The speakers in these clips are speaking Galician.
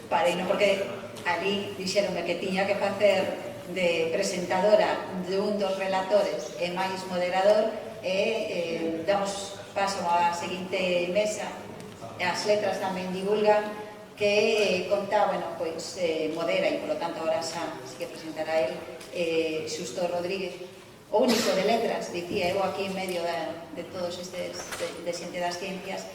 parei, non, porque ali dixeronme que tiña que facer de presentadora dun dos relatores e máis moderador, e damos paso á seguinte mesa. As letras tamén divulgan que conta, bueno, pois modera, e polo tanto ahora xa sí que presentará el, Xusto Rodríguez, o único de letras, dicía eu aquí en medio de todos estes de xente das ciencias,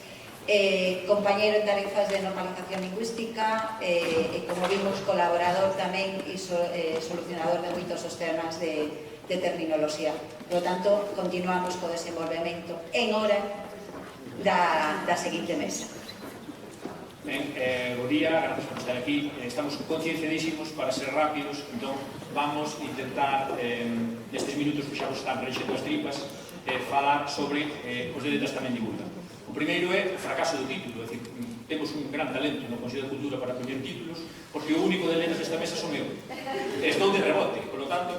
compañeiro en tarefas de normalización lingüística, e como vimos colaborador tamén e solucionador de moitos os temas de terminoloxía. Por lo tanto, continuamos co desenvolvemento en hora da seguinte mesa. Ben, bo día, gracias por estar aquí. Estamos concienciadísimos para ser rápidos, entón vamos intentar nestes minutos que xa vos están reixendo as tripas falar sobre os de letras tamén divulgan. O primeiro é o fracaso do título, é dicir, temos un gran talento no Consello de Cultura para coñer títulos, porque o único de letras desta mesa son eu. Estou de rebote, por lo tanto,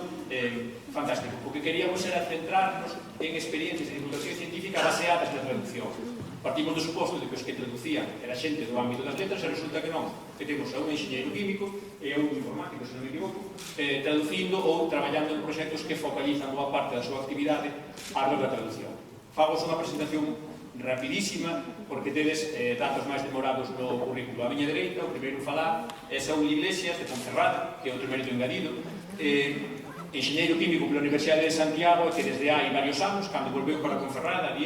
fantástico. O que queríamos era centrarnos en experiencias de divulgación científica baseadas na traducción. Partimos do suposto de que os que traducían era xente do ámbito das letras, e resulta que non, que temos a un enxeñeiro químico e a un informático, se non me equivoco, traducindo ou traballando en proxectos que focalizan boa parte da súa actividade árbol da traducción. Fagos unha presentación rapidísima, porque tedes datos máis demorados no currículo. A miña dereita, o primeiro falar, é Saúl Iglesias, de Ponferrada, que é outro mérito engadido, enxeñeiro químico pola Universidade de Santiago, que desde hai varios anos, cando volveu para Ponferrada,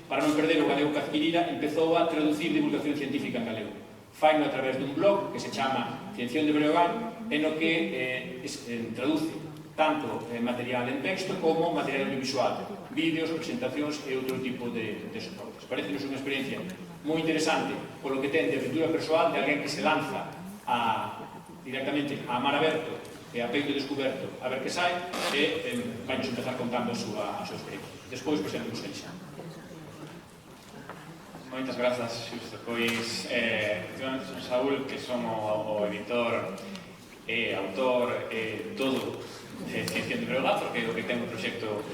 para non perder o galego que adquirira, empezou a traducir divulgación científica en galego. Faino a través dun blog que se chama Ciención de Breogán, en o que traduce tanto material en texto como material audiovisual, vídeos, presentacións e outro tipo de soportes. Parece-nos unha experiencia moi interesante polo que ten de aventura persoal de alguén que se lanza directamente a mar aberto e a peito descoberto a ver que sai, e vai nos empezar contando a súa experiencia. Despois presentamos en xa. Moitas grazas, Xusto. Pois, efectivamente, son Saúl, que son o editor e autor e todo de Ciención de Breogán, porque é o que ten un proxecto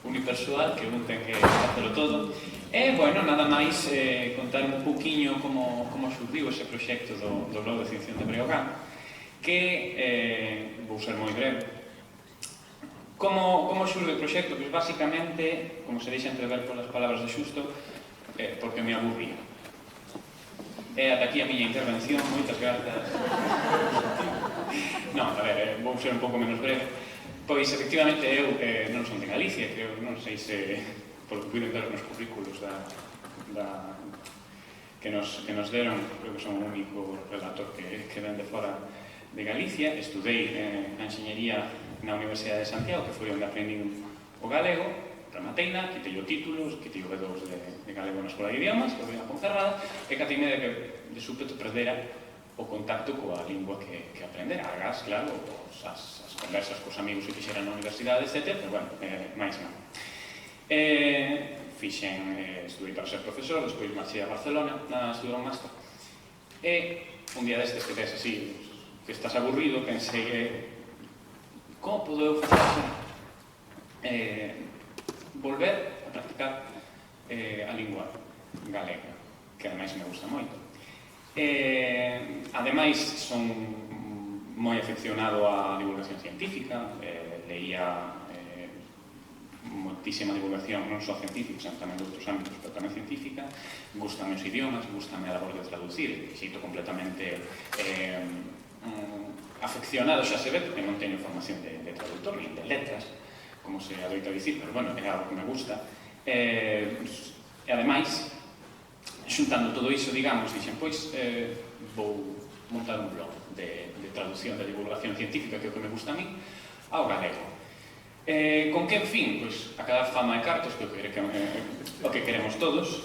unipersoal que un ten que facelo todo. E, bueno, nada máis contar un pouquiño como xurdiu ese proxecto do blog de Ciención de Breogán, que vou ser moi breve. Como xurde o proxecto? Pois, basicamente, como se deixa entrever polas palabras de Xusto, porque me aburría. E ata aquí a miña intervención, moitas grazas. Non, a ver, vou ser un pouco menos breve. Pois, efectivamente, eu non son de Galicia, que eu non sei se, polo que puiden ver nos currículos que nos deron, creo que son o único relator que ven de fora de Galicia. Estudei a enxeñería na Universidade de Santiago, que foi onde aprendí o galego, remateina, quitei o título, quitei o B2 de galego na Escola de Idiomas, que foi a Ponferrada, e cateime de que de súpeto perdera o contacto coa lingua que aprendera. Agás, claro, as conversas cos amigos que fixeran na universidade, etc. Pero, bueno, máis non. Estudei para ser profesor, despois marchei a Barcelona a estudar un máster. E un día destes que tes así, que estás aburrido, pensei, como podo eu facer volver a practicar a lingua galega, que ademais me gusta moito. Ademais, son moi afeccionado á divulgación científica, leía moitísima divulgación, non só científica, senón tamén de outros ámbitos, pero tamén científica. Gústame os idiomas, gústame a labor de traducir, xeito completamente afeccionado, xa se ve, porque non teño formación de traductor, nin de letras, como se adoita dicir, pero, bueno, é algo que me gusta. E, ademais, xuntando todo iso, digamos, dixen, pois, vou montar un blog de traducción, de divulgación científica, que é o que me gusta a mí, ao galego. Con que fin? Pois, a cada fama e cartos, que o que queremos todos.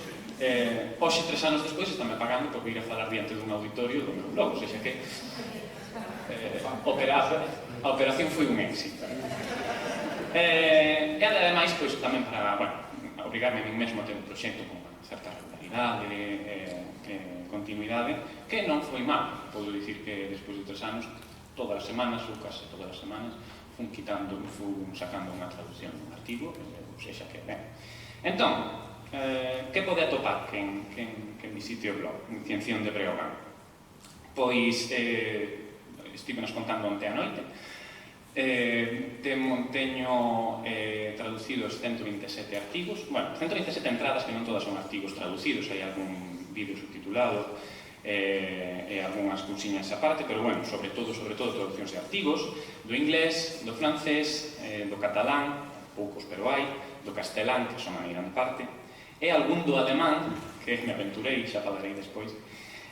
Hoxe, 3 anos despois, estame pagando por ir a falar diante dun auditorio do meu blog, ou seja que a operación foi un éxito. E, ademais, pois, tamén para, bueno, obrigarme a mí mesmo a ter un proxecto con certa regularidade e continuidade, que non foi mal. Podo dicir que despois de 3 anos, todas as semanas, ou case todas as semanas, fun sacando unha traducción dun artigo, ou seja que, ben. Entón, que pode atopar quen visite o blog, Ciención de Breogán? Pois, estívenos contando onte a noite, teño traducidos 127 artigos, bueno, 127 entradas que non todas son artigos traducidos, hai algún vídeo subtitulado e algunhas cousiñas aparte, pero bueno, sobre todo traduccións de artigos do inglés, do francés, do catalán, poucos pero hai, do castelán, que son a gran parte, e algún do alemán, que me aventurei, xa falarei despois.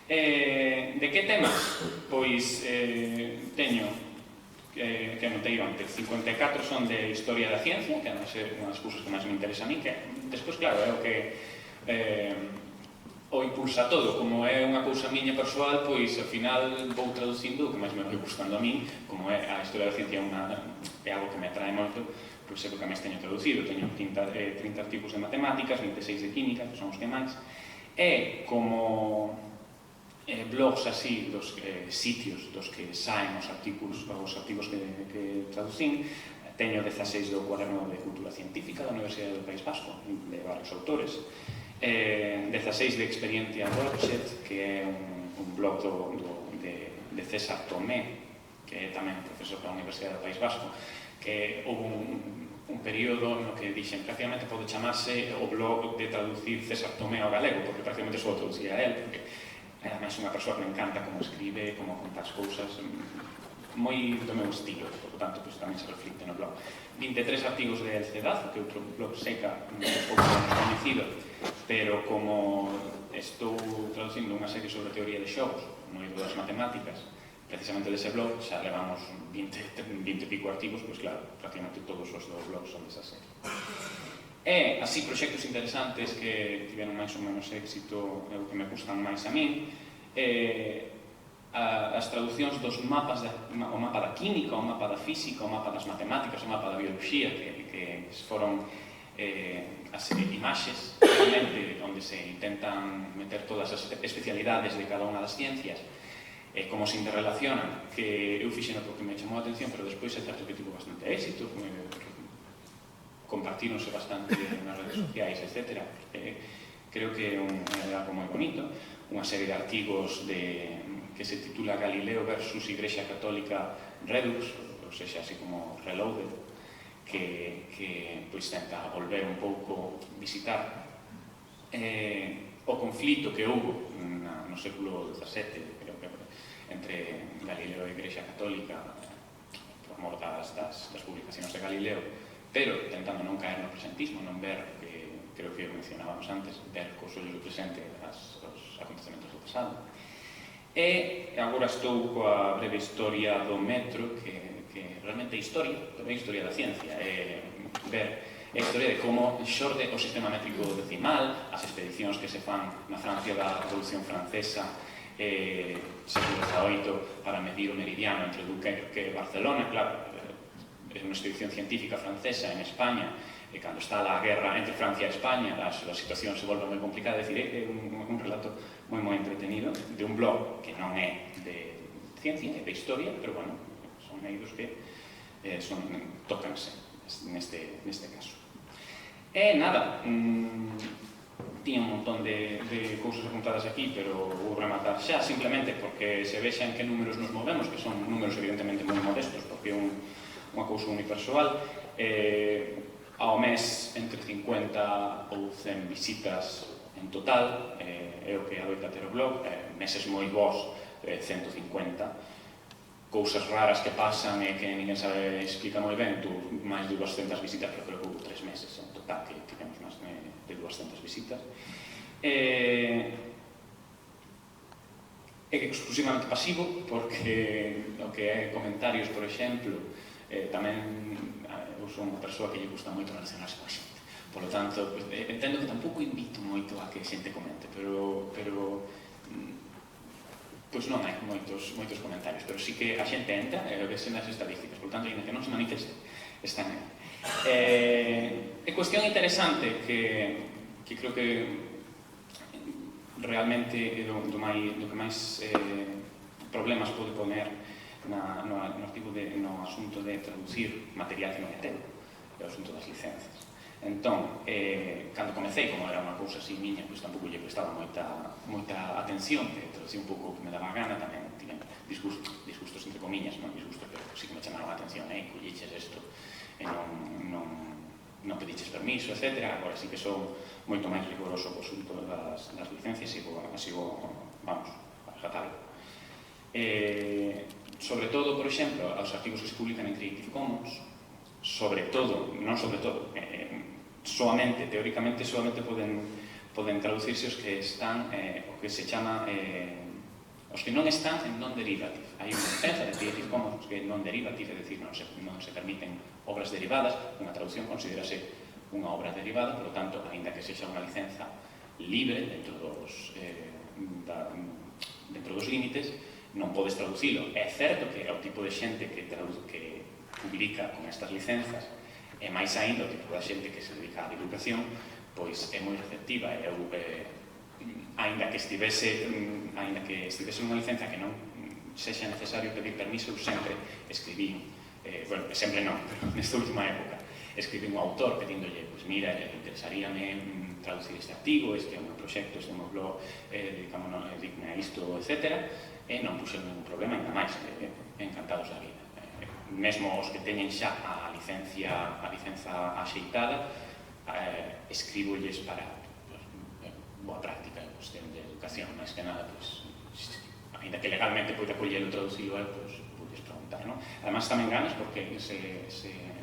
De que temas? Pois teño que anotei antes, 54 son de historia da ciencia, que non sei unhas cousas que máis me interesa a mí, que despois, claro, é o que o impulsa todo, como é unha cousa miña persoal, pois ao final vou traducindo o que máis me vai gustando a mí, como é a historia da ciencia é algo que me atrae moito, pois é o que máis teño traducido, teño 30 artigos de matemáticas, 26 de química, que son os que máis, e como blogs así, dos sitios dos que saen os artigos que traducín, teño 16 do cuaderno de cultura científica da Universidade do País Vasco, de varios autores, 16 de Experiencia Workshet, que é un blog de César Tomé, que é tamén profesor da Universidade do País Vasco, que houve un período no que dixen prácticamente pode chamarse o blog de traducir César Tomé ao galego, porque prácticamente só traducía a él, porque é ademais unha persoa que me encanta como escribe, como conta as cousas, moi do meu estilo, por tanto, pois tamén se reflicte no blog. 23 artigos de El Cedazo, que é outro blog seca, un pouco menos coñecido, pero como estou traducindo unha serie sobre teoría de xogos no eido das matemáticas, precisamente dese blog, xa levamos 20 e pico artigos, pois claro, prácticamente todos os dos blogs son desa serie. E, así, proxectos interesantes que tiveron máis ou menos éxito, é o que me gustan máis a min, as traduccións dos mapas, o mapa da química, o mapa da física, o mapa das matemáticas, o mapa da biología, que foron as imaxes, realmente, onde se intentan meter todas as especialidades de cada unha das ciencias, como se interrelacionan, que eu fixeno porque me chamou a atención, pero despois é certo que tivo bastante éxito, compartíronse bastante nas redes sociais, etc. Creo que é algo moi bonito. Unha serie de artigos que se titula Galileo versus Igrexa Católica Redux, ou seja, así como Reloaded, que pois tenta volver un pouco visitar o conflito que houve no século XVII, creo que entre Galileo e Igrexa Católica, por mor das publicacións de Galileo, pero tentando non caer no presentismo, non ver, creo que mencionábamos antes, ver cos ollos do presente os acontecementos do pasado. E agora estou coa breve historia do metro, que realmente é historia, pero é historia da ciencia, ver a historia de como xorde o sistema métrico decimal, as expedicións que se fan na Francia da Revolución Francesa, século XVIII, para medir o meridiano entre Dunkerque e Barcelona, claro, é unha expedición científica francesa en España, e cando está a guerra entre Francia e España, a situación se volve moi complicada, é un relato moi entretenido de un blog que non é de ciencia, é de historia, pero bueno, son eidos que tócanse neste caso. E nada, tiña un montón de cousas apuntadas aquí, pero vou rematar xa, simplemente porque se vexan que números nos movemos, que son números evidentemente moi modestos, porque é unha cousa unipersoal, ao mes entre 50 ou 100 visitas en total, é o que adoita ter o blog, meses moi bons, 150, cousas raras que pasan e que ninguén sabe explica moi ben, máis de 200 visitas, pero creo que houve 3 meses en total que tivemos máis de 200 visitas. É exclusivamente pasivo, porque o que é comentarios, por exemplo, tamén eu sou unha persoa que lle gusta moito relacionarse coa xente, por lo tanto, entendo que tampouco invito moito a que a xente comente, pero pois non hai moitos comentarios, pero sí que a xente entra e vese nas estadísticas, por lo tanto, ainda que non se manifeste, están aí. É cuestión interesante que creo que realmente é do que máis problemas pode poner no asunto de traducir material que non é teu, é o asunto das licencias. Entón, cando comecei, como era unha cousa así miña, pois tampouco lle prestaba moita atención, que traducí un pouco o que me daba gana, tamén tiven disgustos entre comillas, non disgustos, pero sí que me chamaron a atención, colliches isto, e non pediches permiso, etc. Agora sí que son moito máis rigoroso co asunto das licencias e sigo, vamos, a rajatabla. Sobre todo, por exemplo, os artigos que se publican en Creative Commons, sobre todo, non sobre todo, teóricamente solamente poden traducirse os que están, o que se chama, os que non están en non-derivative. Hai unha licenza de Creative Commons que é non-derivative, é dicir, non se permiten obras derivadas, unha traducción considerase unha obra derivada, por lo tanto, aínda que sexa unha licenza libre dentro dos límites, non podes traducilo. É certo que o tipo de xente que publica con estas licenzas e máis aínda o tipo de xente que se dedica á divulgación pois é moi receptiva e aínda que estivese unha licenza que non sexa necesario pedir permiso, eu sempre escribín, sempre non, pero nesta última época escribín un autor pedíndolle, pois mira, interesaríame traducir este artigo, este é o meu proxecto, este é o meu blog, dedicámonos a isto, etc. E non puxen ningún problema, ainda máis, encantados da vida. Mesmo os que teñen xa a licenza axeitada, escribolles para boa práctica en cuestión de educación, máis que nada, ainda que legalmente poida collelo traducilo, podes preguntar, non? Además tamén ganas porque se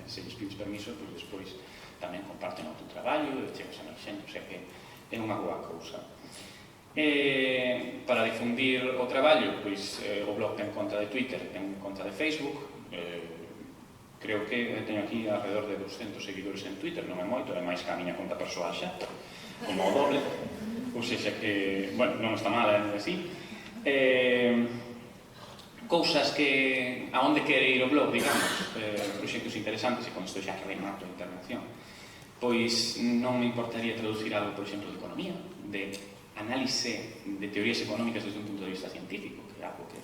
lles pides permiso, despois tamén comparten o teu traballo, chegas a máis xente, o sea que é unha boa cousa. Para difundir o traballo, pois o blog ten conta de Twitter, ten conta de Facebook, creo que teño aquí alrededor de 200 seguidores en Twitter, non é moito, é máis que a miña conta persoal xa, como o doble, ou seja que, bueno, non está mal, así. Cousas que, a onde quere ir o blog, digamos, proxectos interesantes, e con isto xa remato a intervención, pois non me importaría traducir algo, por exemplo, de economía, de análise de teorías económicas desde un punto de vista científico, que é algo que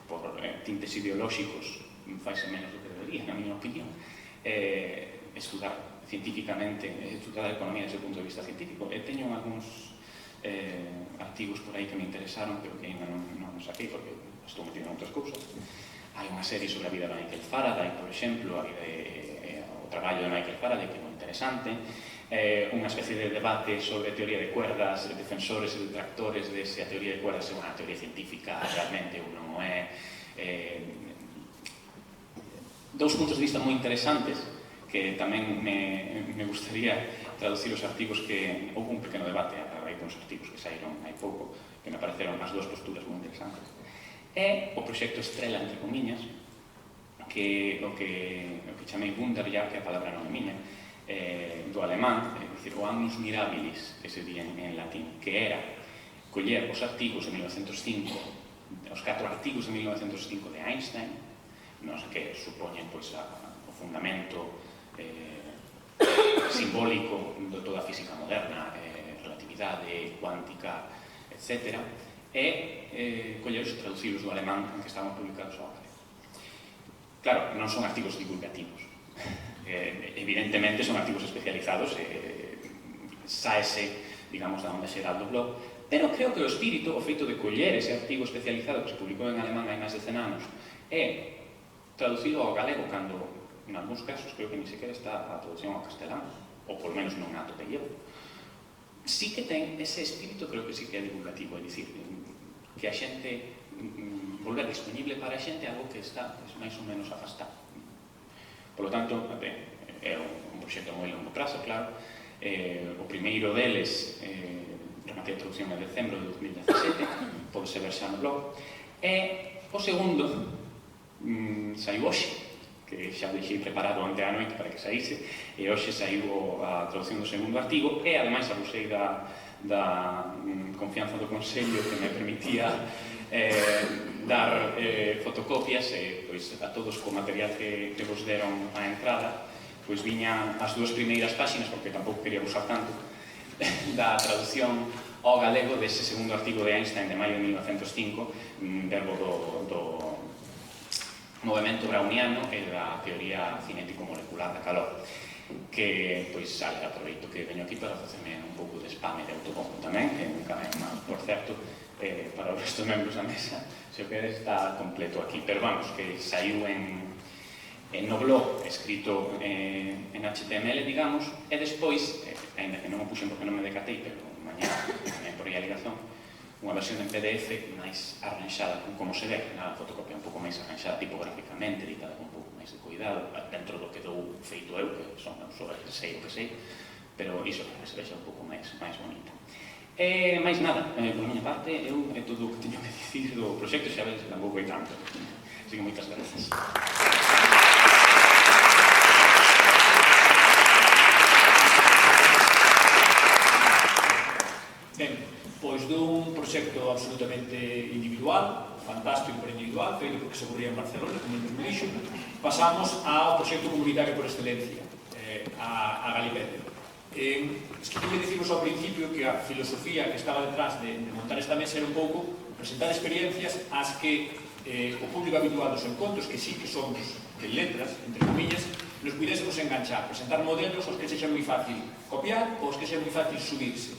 por tintes ideolóxicos faise menos do que debería, na miña opinión. Estudar científicamente, estudar a economía desde o punto de vista científico. Teño algúns artigos por aí que me interesaron, pero que ainda non saquei porque estou metido en outras cousas. Hai unha serie sobre a vida de Michael Faraday, por exemplo, o traballo de Michael Faraday, que é moi interesante. Unha especie de debate sobre teoría de cuerdas, defensores e detractores de se a teoría de cuerdas é unha teoría científica realmente ou non é. Dous puntos de vista moi interesantes que tamén me gustaría traducir os artigos que houve un pequeno debate a raíz dos artigos que saíron hai pouco, que me pareceron as dúas posturas moi interesantes. É o proxecto Estrela, entre comiñas, que o que chamei Wunderjahr, que a palabra non é miña, do alemán, é dicir, o annus mirabilis, que se di en latín, que era coller os artigos de 1905, os 4 artigos de 1905 de Einstein, que supoñen o fundamento simbólico de toda a física moderna, relatividade, cuántica, etc., e colleros e traducilos do alemán en que estaban publicados ao galego. Claro, non son artigos divulgativos. Evidentemente son artigos especializados, saese, digamos, da onda xeral do blog, pero creo que o espírito, o feito de coller ese artigo especializado que se publicou en alemán hai máis de 100 anos, é traducido ao galego cando, en algúns casos, creo que ni sequera está a traducción ao castelán, ou por menos non a atopei eu. Sí que ten ese espírito, creo que sí que é divulgativo, é dicir, que a xente volver disponible para a xente algo que está máis ou menos afastado. Por lo tanto, é un proxecto moi longo prazo, claro. O primeiro deles, rematei a traducción en decembro de 2017, pode ser ver xa no blog. E o segundo saiu hoxe, que xa deixei preparado ante a noite para que saíse, e hoxe saiu a traducción do segundo artigo, e ademais abusei da confianza do Consello que me permitía dar fotocopias pois, a todos co material que vos deron á entrada, pois viñan as dúas primeiras páxinas, porque tampouco quería usar tanto, da traducción ao galego dese segundo artigo de Einstein de maio de 1905, verbo do movimento browniano e da teoría cinético-molecular da calor, que, pois, aproveito que veño aquí para facerme un pouco de spam e de autobombo tamén, que nunca é mal, por certo, para os restos membros da mesa, se o queres está completo aquí, pero vamos, que saiu no blog escrito en HTML, digamos, e despois, ainda que non o puxen porque non me decatei, pero mañá por aí a ligazón, unha versión en PDF máis arranxada, como se ve, na fotocopia un pouco máis arranxada tipográficamente, editada con un pouco máis de cuidado, dentro do que dou feito eu, que son eu só sei o que sei, pero iso, que se vexa un pouco máis bonita. Máis nada, por miña parte, eu é todo o que teño que dicir do proxecto, xa vedes que tampouco hai tanto. Así que moitas grazas. Ben, pois dun proxecto absolutamente individual, fantástico pero individual, feito porque se ocurría en Barcelona, como el dixo, pasamos ao proxecto comunitario por excelencia, a Galipedia. Es que quería deciros ao principio que a filosofía que estaba detrás de montar esta mesa era un pouco presentar experiencias ás que o público habitual dos encontros, que sí que somos de letras, entre comillas, nos pudésemos enganchar, presentar modelos aos que sexa moi fácil copiar ou aos que sexa moi fácil subirse.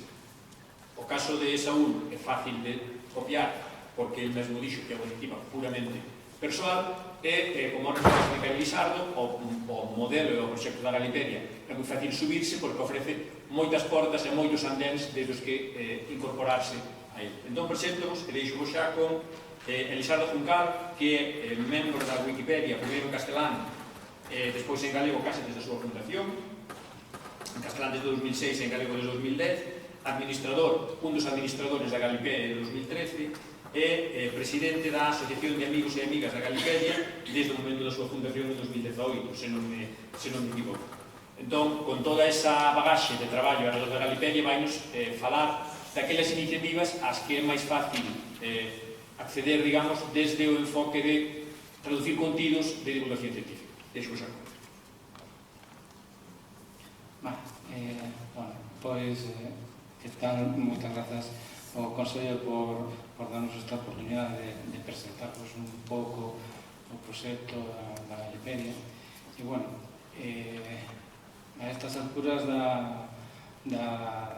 O caso de Saúl é fácil de copiar porque el mesmo dixo que é unha iniciativa puramente persoal e, como nos fala Miquel Lizardo, o modelo e o proxecto da Galipedia é moi fácil subirse porque ofrece moitas portas e moitos andéns desde os que incorporarse a ele. Entón, presento-vos, e deixo vos xa con Elisardo Juncal, que é membro da Wikipedia, primeiro en castelán, despois en galego case desde a súa fundación, en castelán desde 2006 e en galego desde 2010, administrador, un dos administradores da Galipedia de 2013, e presidente da Asociación de Amigos e Amigas da Galipedia desde o momento da súa fundación en 2018, se non me equivoco. Entón, con toda esa bagaxe de traballo alrededor da Galipedia, vainos falar daquelas iniciativas ás que é máis fácil acceder, digamos, desde o enfoque de traducir contidos de divulgación científica. Deixo vos a conta. Bueno, pois, que tal, moitas grazas ao Consello por darnos esta oportunidade de presentarvos un pouco o proxecto da Galipedia. E, bueno, a estas alturas da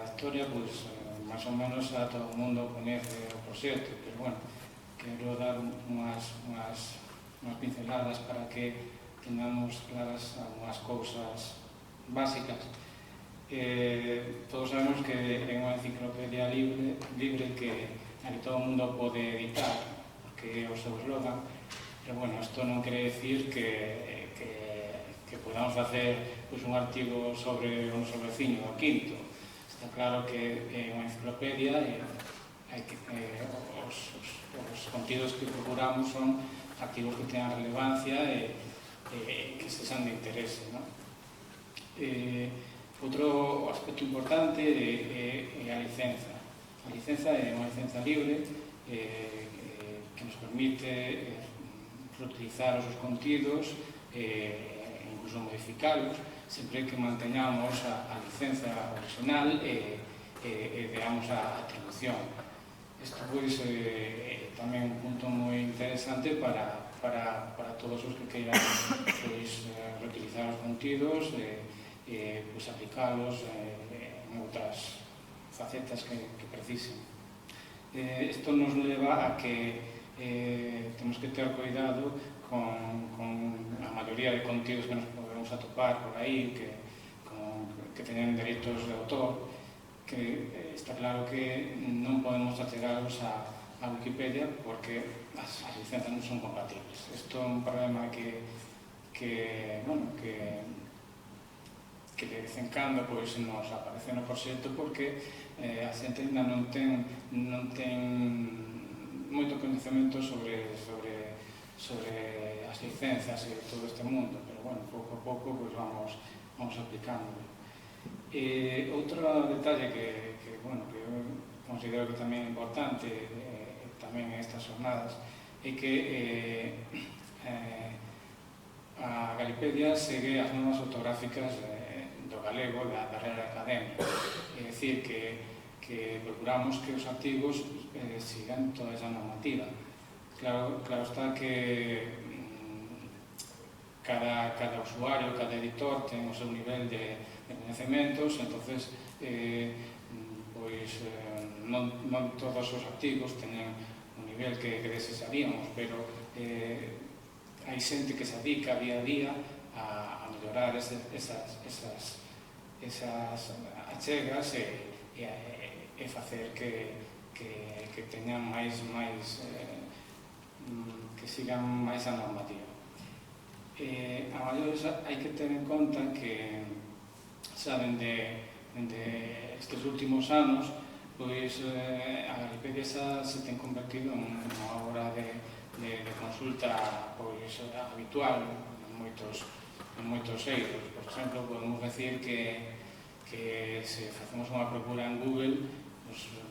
historia, pois, máis ou menos a todo o mundo coñece o proxecto, pero, bueno, quero dar unhas pinceladas para que tengamos claras algunhas cousas básicas. Todos sabemos que é unha enciclopedia libre que todo o mundo pode editar, porque é o seu eslogan, pero, bueno, isto non quere dicir que podamos facer un artigo sobre o noso veciño, o quinto. Está claro que é unha enciclopedia e os contidos que procuramos son artigos que teñan relevancia e que se sean de interese. Outro aspecto importante é a licenza. A licenza é unha licenza libre que nos permite reutilizar os seus contidos e incluso modificalos sempre que manteñamos a licenza original e veamos a atribución. Isto, pois, é tamén un punto moi interesante para todos os que queiran reutilizar os contidos e aplicalos en outras facetas que precisen. Isto nos leva a que temos que ter cuidado con a maioría de contidos que nos podemos atopar por aí, que teñen dereitos de autor, que está claro que non podemos achegarlos a Wikipedia porque as licencias non son compatibles. Isto é un problema que de vez en cando nos aparece no proxecto porque a xente ainda non ten moito coñecemento sobre as licencias e todo este mundo, pero, bueno, pouco a pouco vamos aplicándolo. Outro detalle que eu considero que tamén é importante tamén en estas jornadas é que a Galipedia segue as normas ortográficas do galego da Real Academia, é dicir que procuramos que os artigos sigan toda esa normativa. Claro está que cada usuario, cada editor ten o seu nivel de coñecementos, entonces non todos os artigos teñen un nivel que desearíamos, pero hai xente que se dedica día a día a mellorar esas achegas e facer que teñan máis que sigan máis a normativa. A maiores hai que ter en conta que xa dende estes últimos anos pois a Galipedia xa se ten convertido en unha obra de consulta pois habitual en moitos eidos. Por exemplo, podemos decir que se facemos unha procura en Google,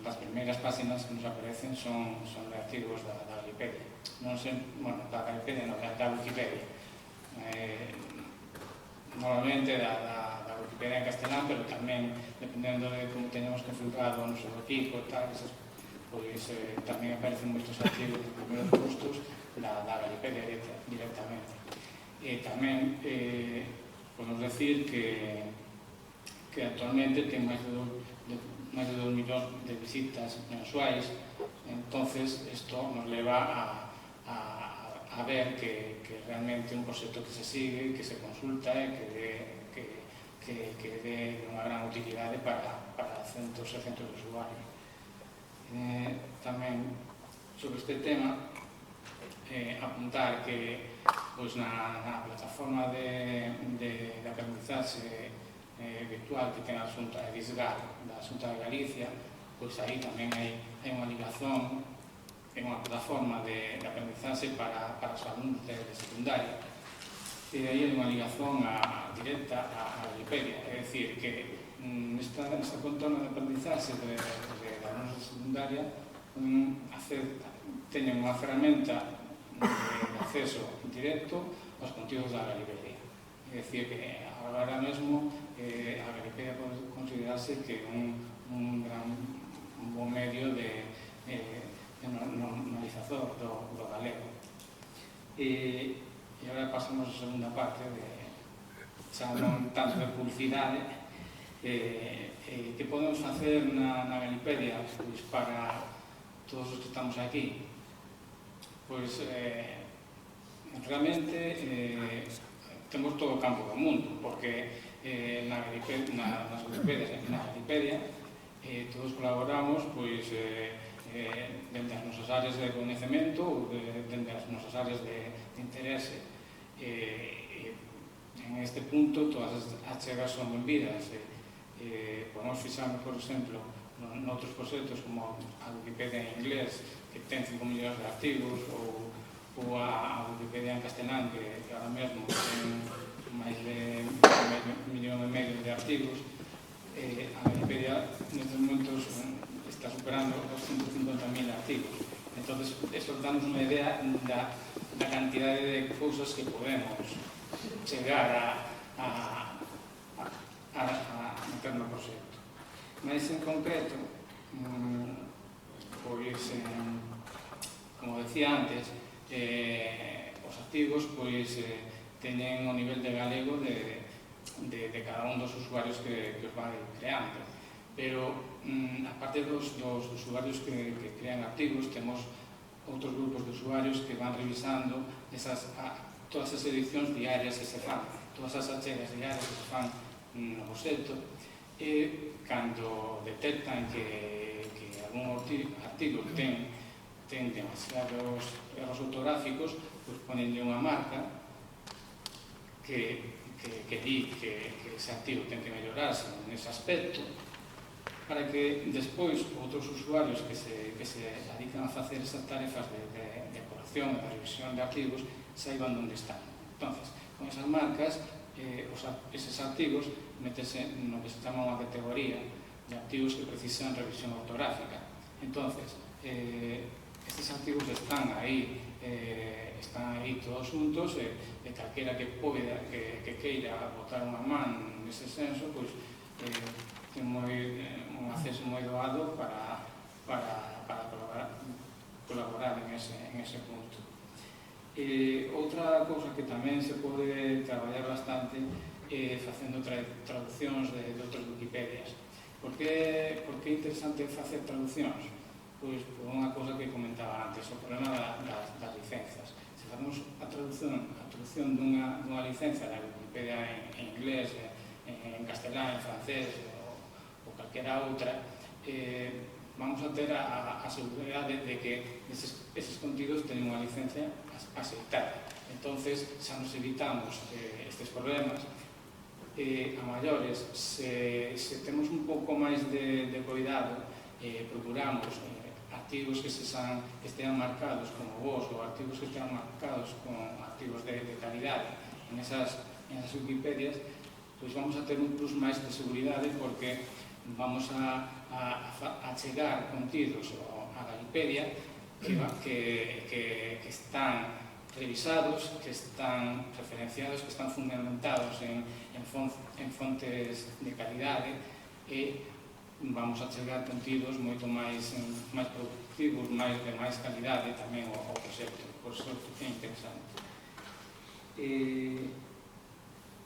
as primeiras páxinas que nos aparecen son de artigos da Galipedia. Non sei, bueno, da Galipedia non, da Wikipedia. Normalmente da Wikipedia en castelán, pero tamén, dependendo de como teñamos configurado o noso equipo e tal, pois tamén aparecen moitos artigos de primeiros postos da Galipedia directamente. E tamén podemos decir que actualmente ten máis de 2 millóns de visitas mensuais. Entonces isto nos leva a ver que realmente un proxecto que se sigue, que se consulta e que dé unha gran utilidade para centos e centos de usuarios. Tamén sobre este tema apuntar que pois na plataforma de aprendizaxe virtual que ten a Xunta de Disgal da Xunta de Galicia, pois aí tamén hai unha ligazón, é unha plataforma de aprendizaxe para os alumnos de secundaria, e aí hai unha ligazón directa a Wikipedia, é dicir, que nesta contorno de aprendizaxe de alumnos de secundaria teñen unha ferramenta de acceso directo aos contidos da Galipedia. É dicir, que agora mesmo a Galipedia pode considerarse que é un bon medio de normalizador do galego. E agora pasamos a segunda parte, xa non tanto de publicidade, que podemos facer na Galipedia para todos os que estamos aquí. Pois realmente temos todo o campo do mundo, porque nas Galipedia todos colaboramos pois dentro das nosas áreas de coñecemento ou dentro das nosas áreas de interese. En este punto todas as achegas son benvidas. Podemos fixarnos, por exemplo, noutros proxectos como a Wikipedia en inglés, que ten 5 millóns de artigos, ou a Wikipedia en castelán, que ahora mesmo ten máis de 1,5 millón de artigos. A Wikipedia nestes momentos está superando os 150.000 artigos. Entón, isto danos unha idea da cantidade de cousas que podemos chegar a meter no proxecto. Mais en concreto, pois, como decía antes, os artigos teñen o nivel de galego de cada un dos usuarios que os vai creando, pero aparte dos usuarios que crean artigos, temos outros grupos de usuarios que van revisando todas as edicións diarias que se fan, todas as achegas diarias que se fan no proxecto, e cando detectan que algún artigo ten demasiados erros ortográficos, pois ponenlle unha marca que di que ese artigo ten que mellorarse nese aspecto, para que despois outros usuarios que se dedican a facer esas tarefas de corrección e de revisión de artigos saiban onde están. Entonces, con esas marcas, eses artigos metese no que se chama unha categoría de artigos que precisan revisión ortográfica. Entonces, estes artigos están aí todos juntos, e calquera que queira botar unha man nese senso, pois ten un acceso moi doado para colaborar en ese punto. Outra cousa que tamén se pode traballar bastante facendo traduccións de outras Wikipedias. Por que é interesante facer traduccións? Pois por unha cousa que comentaba antes, o problema das licenzas. Se facemos a traducción dunha licencia da Wikipedia en inglés, en castelán, en francés ou calquera outra, vamos a ter a seguridade de que eses contidos teñen unha licencia aceitada. Entonces, xa nos evitamos estes problemas. A maiores, se temos un pouco máis de cuidado, procuramos artigos que estean marcados como vos ou artigos que estean marcados con artigos de calidade en esas Wikipedias, pois vamos a ter un plus máis de seguridade porque vamos a chegar contidos a Wikipedia que están revisados, que están referenciados, que están fundamentados en fontes de calidade e vamos a chegar contidos moito máis productivos, de máis calidade tamén ao proxecto. Por iso é interesante.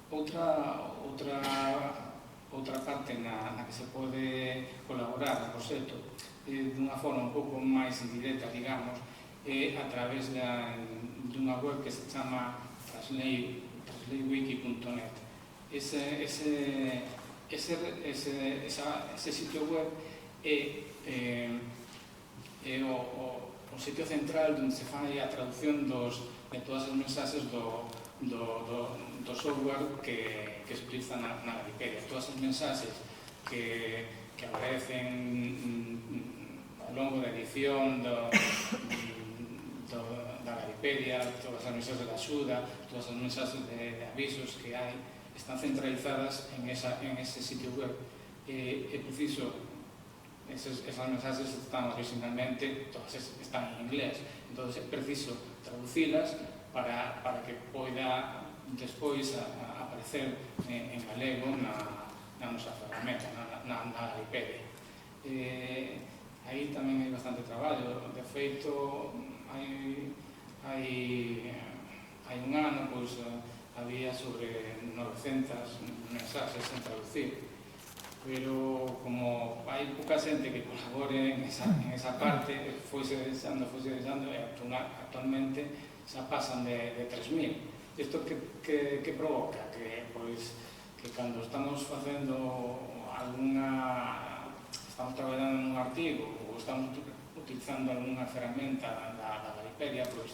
Outra parte na que se pode colaborar no proxecto dunha forma un pouco máis indirecta, digamos, é a través dunha web que se chama translatewiki.net. Ese sitio web é o sitio central onde se fai a traducción de todas as mensaxes do software que se utiliza na Wikipedia. Todas as mensaxes que aparecen ao longo da edición da Wikipedia, todas as mensaxes de axuda, todas as mensaxes de avisos que hai, están centralizadas en ese sitio web. É preciso, esas mensaxes están originalmente, todas están en inglés, entón é preciso traducilas para que poida despois aparecer en galego na nosa ferramenta, na Wikipedia. Aí tamén hai bastante traballo. De feito, hai un ano había sobre 900 mensaxes en traducir, pero como hai pouca xente que colabore en esa parte, foise deixando e actualmente xa pasan de 3.000. Isto que provoca? Que cando estamos facendo estamos traballando nun artigo ou estamos utilizando algunha ferramenta da Wikipedia, pois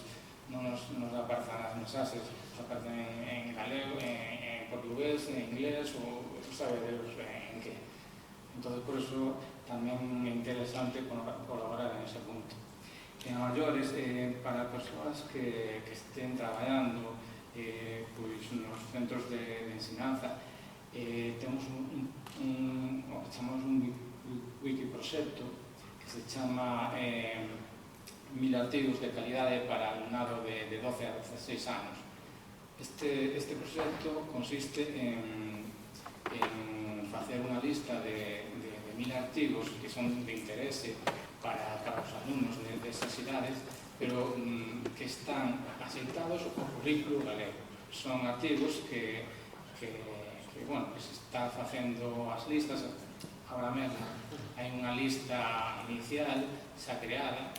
non nos aparecen as mensaxes, nos aparecen en galego, en portugués, en inglés ou sabe Deus en que. Entón, por iso tamén é interesante colaborar en ese punto. En maiores, para persoas que estén traballando pois nos centros de ensinanza, temos chamamos un wikiproxecto que se chama 1000 artigos de calidade para alumnado de 12 a 16 anos. Este proxecto consiste en facer unha lista de 1000 artigos que son de interese para os alumnos desas idades, pero que están aceitados ao currículo galego. Son artigos que se está facendo as listas. Agora mesmo hai unha lista inicial xa creada,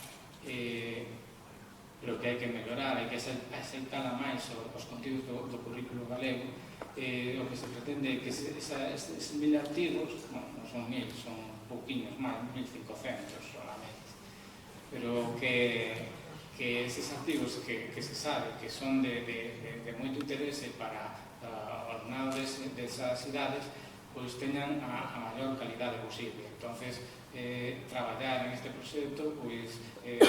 pero que hai que mellorar, hai que aceitala máis os contidos do currículo galego. O que se pretende é que estes 1000 artigos, non son 1000, son pouquinhos máis, 1500 solamente, pero que eses artigos que se sabe que son de moito interese para o alumnado desas idades, pois teñan a maior calidade posible. Entonces, traballar en este proxecto pois é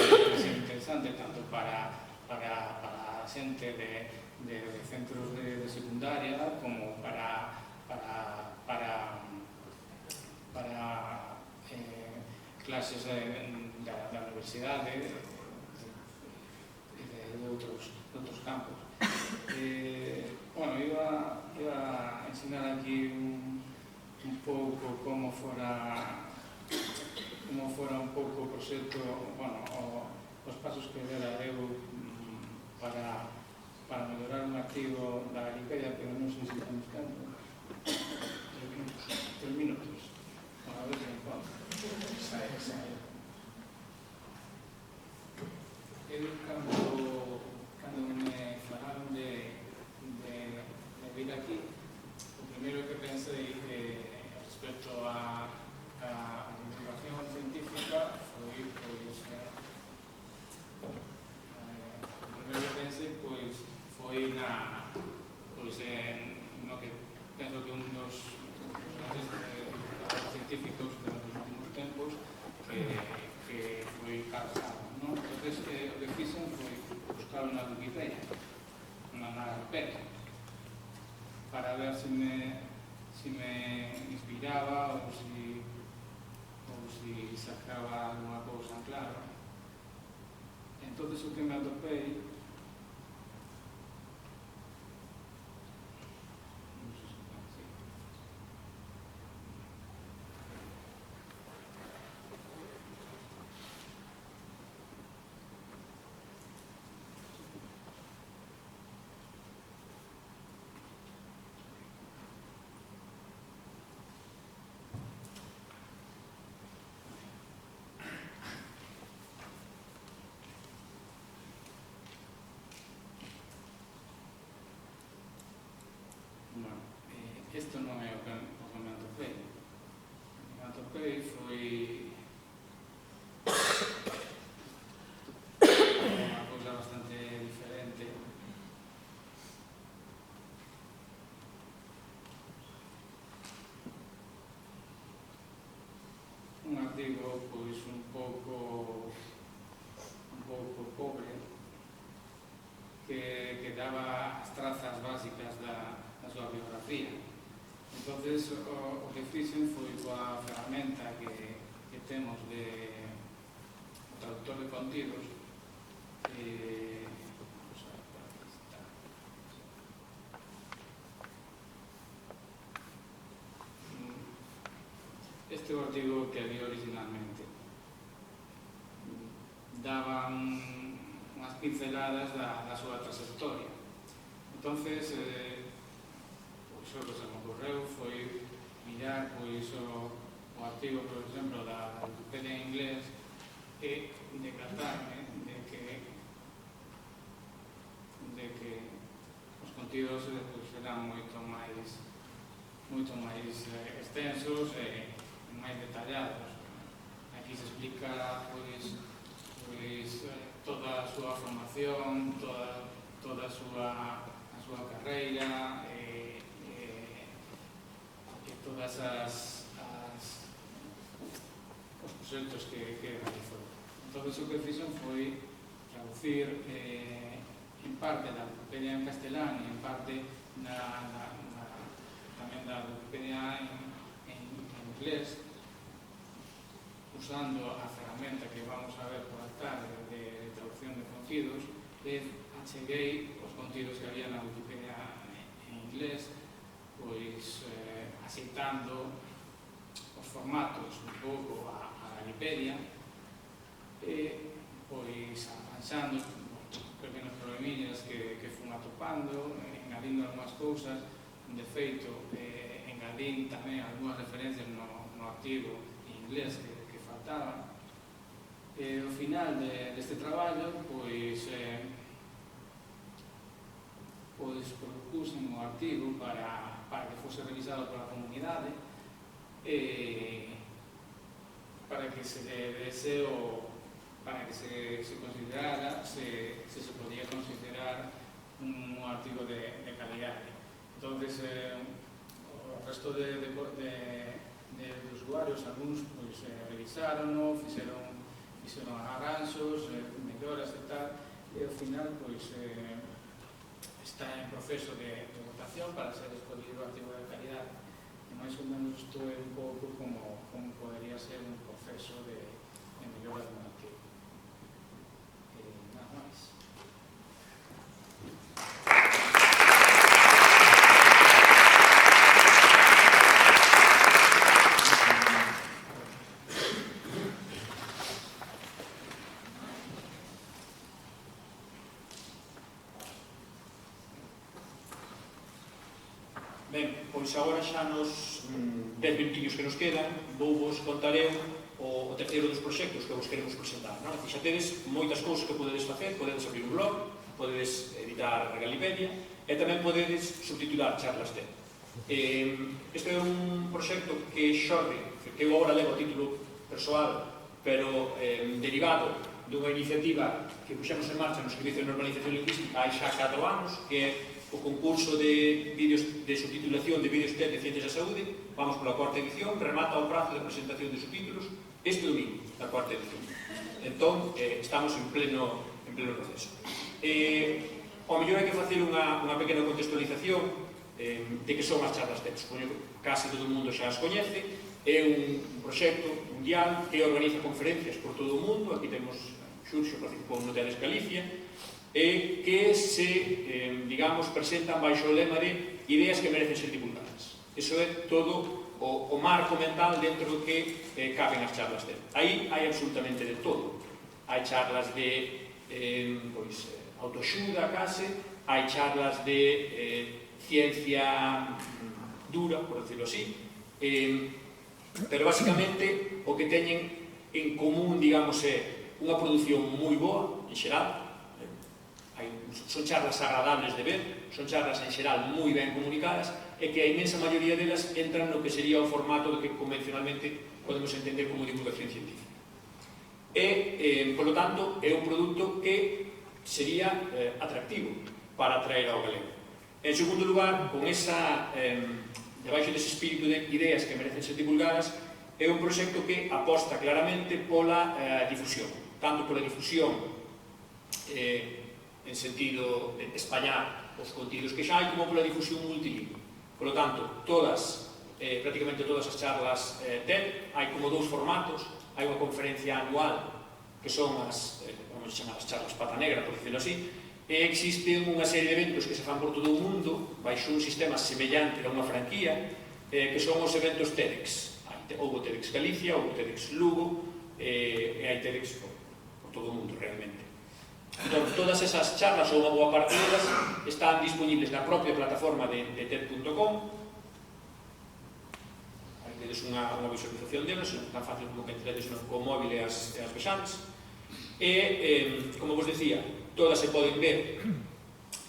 interesante tanto para a xente de centros de secundaria como para clases da universidade e de outros campos. Iba a ensinar aquí un pouco como fora un pouco o proxecto, os pasos que dera eu para mellorar un artigo da Wikipedia, pero non sei se estamos buscando 3 minutos. ver se encontro. Esa é. Eu, cando me falaron de vir aquí, o primeiro que pensei respecto a divulgación científica foi, pois, o primeiro que pensei, pois, foi no que penso que un dos grandes científicos de los últimos tempos que foi Carl Sagan, non? Entonces, o que fixen foi buscar na Wikipedia, na Wikipedia, para ver se me inspiraba ou se sacaba alguna cousa clara. Entonces, o que me atopei, isto non é o que me atopei. O que me atopei foi unha cousa bastante diferente. Un artigo, pois, un pouco pobre, que daba as trazas básicas da súa biografía. Entonces, o que fixen foi coa ferramenta que temos de traductor de contidos, este é o artigo que había originalmente. Daban unhas pinceladas da súa trayectoria. Entonces, o que se me ocorreu foi mirar o artigo, por exemplo, da Wikipedia en inglés e decatarme de que os contidos eran moito máis extensos e máis detallados. Aquí se explica toda a súa formación, toda a súa carreira, todas os proxectos que realizou. Entón, o que fixen foi traducir en parte da Wikipedia en castelán e en parte tamén da Wikipedia en inglés, usando a ferramenta que vamos a ver por altar de traducción de contidos, e acheguei os contidos que había na Wikipedia en inglés, pois aceitando os formatos un pouco a Wikipedia e pois arranxando pequenos problemillas que fun atopando, engadindo algunhas cousas. De feito, engadín tamén algunhas referencias no artigo en inglés que faltaban. E ao final deste traballo, pois propuxen o artigo para que fose revisado pola comunidade para que se dese para que se considerara se podía considerar un artigo de calidade. Entonces, o resto de usuarios, algúns revisaron, fixeron arranxos, melloras e tal, e ao final está en proceso de votación para ser escollido o artigo de calidade. E máis ou menos isto é un pouco como podería ser un proceso de mellora dun artigo. Nada máis. Ben, pois agora xa nos 10 minutinhos que nos quedan, vos contar eu o terceiro dos proxectos que vos queremos presentar. Xa tedes moitas cousas que podedes facer, podedes abrir un blog, podedes editar Regalipedia e tamén podedes subtitular charlas TED. Este é un proxecto que xorde, que eu agora levo a título persoal, pero derivado dunha iniciativa que puxemos en marcha no Servicio de Normalización Lingüística hai xa 4 anos, que é o concurso de vídeos de subtitulación de vídeos TED de Ciencias da Saúde. Vamos pola cuarta edición, remata o prazo de presentación de subtítulos este domingo, da cuarta edición. Entón, estamos en pleno proceso. Ao mellor hai que facer unha pequena contextualización de que son as charlas TED. Supoño que case todo o mundo xa as coñece. É un proxecto mundial que organiza conferencias por todo o mundo. Aquí temos Xurxo, participou no TEDx Galicia, e que se, digamos, presentan baixo o lema de ideas que merecen ser divulgadas. Iso é todo o marco mental dentro do que caben as charlas TED. Aí hai absolutamente de todo. Hai charlas de autoaxuda, case, hai charlas de ciencia dura, por decirlo así, pero basicamente o que teñen en común, digamos, é unha produción moi boa, en xeral. Son charlas agradables de ver, son charlas en xeral moi ben comunicadas e que a inmensa maioría delas entran no que sería o formato do que convencionalmente podemos entender como divulgación científica. E, polo tanto, é un produto que sería atractivo para atraer ao galego. En segundo lugar, con esa, debaixo dese espírito de ideas que merecen ser divulgadas, é un proxecto que aposta claramente pola difusión, tanto pola difusión en sentido de espallar os contidos que xa hai, como pola difusión multilingüe. Por lo tanto, prácticamente todas as charlas TED, hai como 2 formatos. Hai unha conferencia anual, que son as, vamos a chamar as charlas pata negra, por decirlo así, e existen unha serie de eventos que se fan por todo o mundo, baixo un sistema semellante a unha franquía, que son os eventos TEDx. Houve TEDx Galicia, houve TEDx Lugo, e hai TEDx por todo o mundo, realmente. Entón, todas esas charlas, ou unha boa parte delas, están disponibles na propia plataforma de TED.com. Aí tedes unha visualización delas, non tan fácil como que entredes co móvil e as vexantes. E, como vos decía, todas se poden ver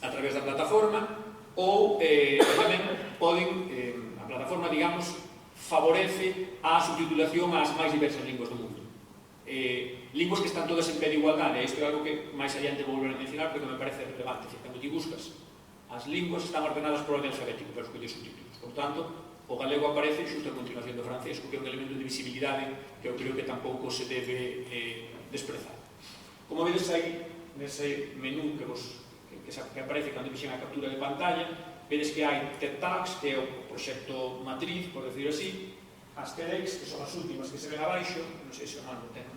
a través da plataforma, ou tamén poden, a plataforma, digamos, favorece a subtitulación ás máis diversas linguas do mundo. Linguas que están todas en pé de igualdade. Isto é algo que máis adiante vou volver a mencionar porque me parece relevante. Cando ti buscas, as linguas están ordenadas por orden alfabético, pero escolles subtítulos. Por tanto, o galego aparece xusto a continuación do francés, que é un elemento de visibilidade que eu creo que tampouco se debe desprezar. Como vedes aí, nese menú que aparece cando fixen a captura de pantalla, vedes que hai TED Talks, que é o proxecto matriz, por decir así, as TEDx, que son as últimas que se ven abaixo, non sei se o mando ten.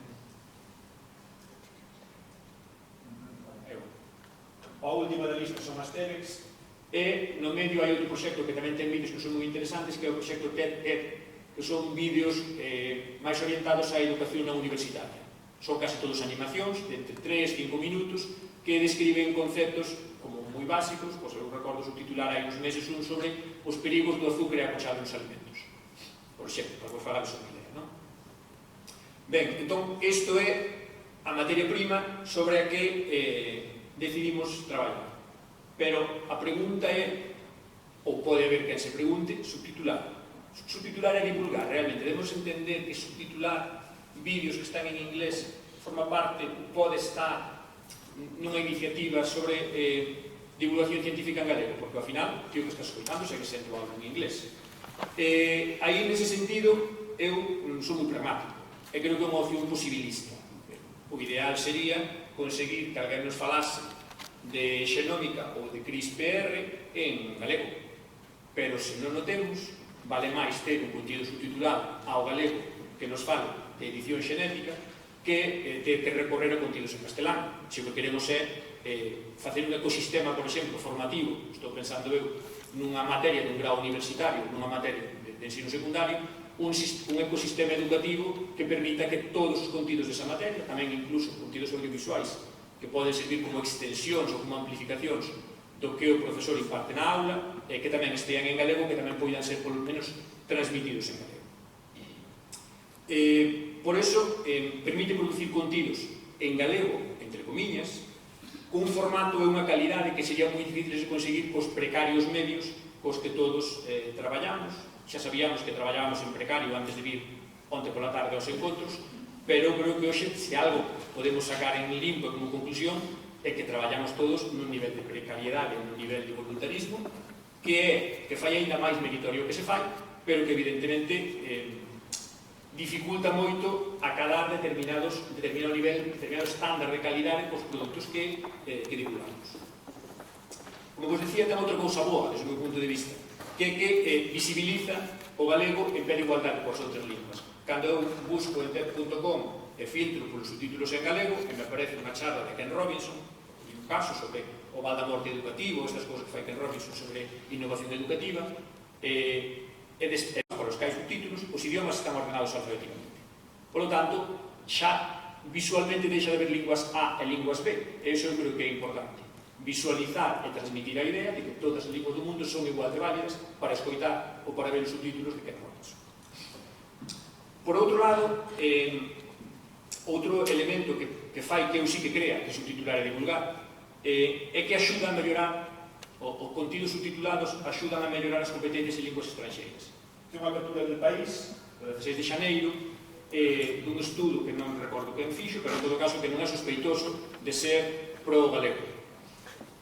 A última da lista son as TEDx, e no medio hai outro proxecto que tamén ten vídeos que son moi interesantes, que é o proxecto TED-Ed, que son vídeos máis orientados á educación universitaria. Son case todos animacións, de entre 3-5 minutos, que describen conceptos como moi básicos. Pois eu recordo subtitular hai uns meses un sobre os perigos do azúcar acochado nos alimentos, por exemplo, para vos falar sobre idea, non? Ben, entón, isto é a materia prima sobre a que decidimos traballar. Pero a pregunta é, ou pode haber quen se pregunte, subtitular. Subtitular é divulgar, realmente. Debemos entender que subtitular vídeos que están en inglés forma parte, pode estar nunha iniciativa sobre divulgación científica en galego, porque ao final, tío que estás escoitando segue sendo algo en inglés. Aí, nese sentido, eu sou moi pragmático, e creo que é unha opción posibilista. O ideal sería conseguir que alguén nos falase de xenómica ou de CRISPR en galego, pero se non o temos, vale máis ter un contido subtitulado ao galego que nos fale de edición xenética que ter que recorrer a contidos en castelán. Se o que queremos é facer un ecosistema, por exemplo, formativo, estou pensando eu nunha materia dun grau universitario, nunha materia de ensino secundario, un ecosistema educativo que permita que todos os contidos desa materia, tamén incluso contidos audiovisuais, que poden servir como extensións ou como amplificacións do que o profesor imparte na aula, e que tamén estean en galego, que tamén poidan ser, polo menos, transmitidos en galego. Por eso, permite producir contidos en galego, entre comiñas, cun formato e unha calidade que serían moi difíciles de conseguir cos precarios medios cos que todos traballamos. Xa sabíamos que traballábamos en precario antes de vir onte pola tarde aos encontros, pero creo que hoxe, se algo podemos sacar en limpo como conclusión, é que traballamos todos nun nivel de precariedade, nun nivel de voluntarismo, que fai ainda máis meritorio que se fai, pero que evidentemente dificulta moito acadar determinado nivel, determinado estándar de calidade cos produtos que divulgamos. Como vos decía, ten outra cousa boa, desde o meu punto de vista, que visibiliza o galego en pé de igualdade coas outras linguas. Cando eu busco en TED.com e filtro polos subtítulos en galego, e me aparece unha charla de Ken Robinson, un caso sobre o mal da morte educativo, estas cousas que fai Ken Robinson sobre innovación educativa, para os que hai subtítulos, os idiomas están ordenados alfabéticamente. Por lo tanto, xa visualmente deixa de haber linguas A e linguas B, e iso eu creo que é importante. Visualizar e transmitir a idea de que todas as linguas do mundo son igual de válidas para escoitar ou para ver os subtítulos de Ken Robinson. Por outro lado, outro elemento que fai que eu sí que crea que subtitular e divulgar é que axuda a mellorar os contidos subtitulados, axudan a mellorar as competencias en linguas estranxeiras. Ten unha apertura del País, o 16 de xaneiro, dun estudo que non recordo quen fixo, pero en todo caso que non é sospeitoso de ser pro-galego.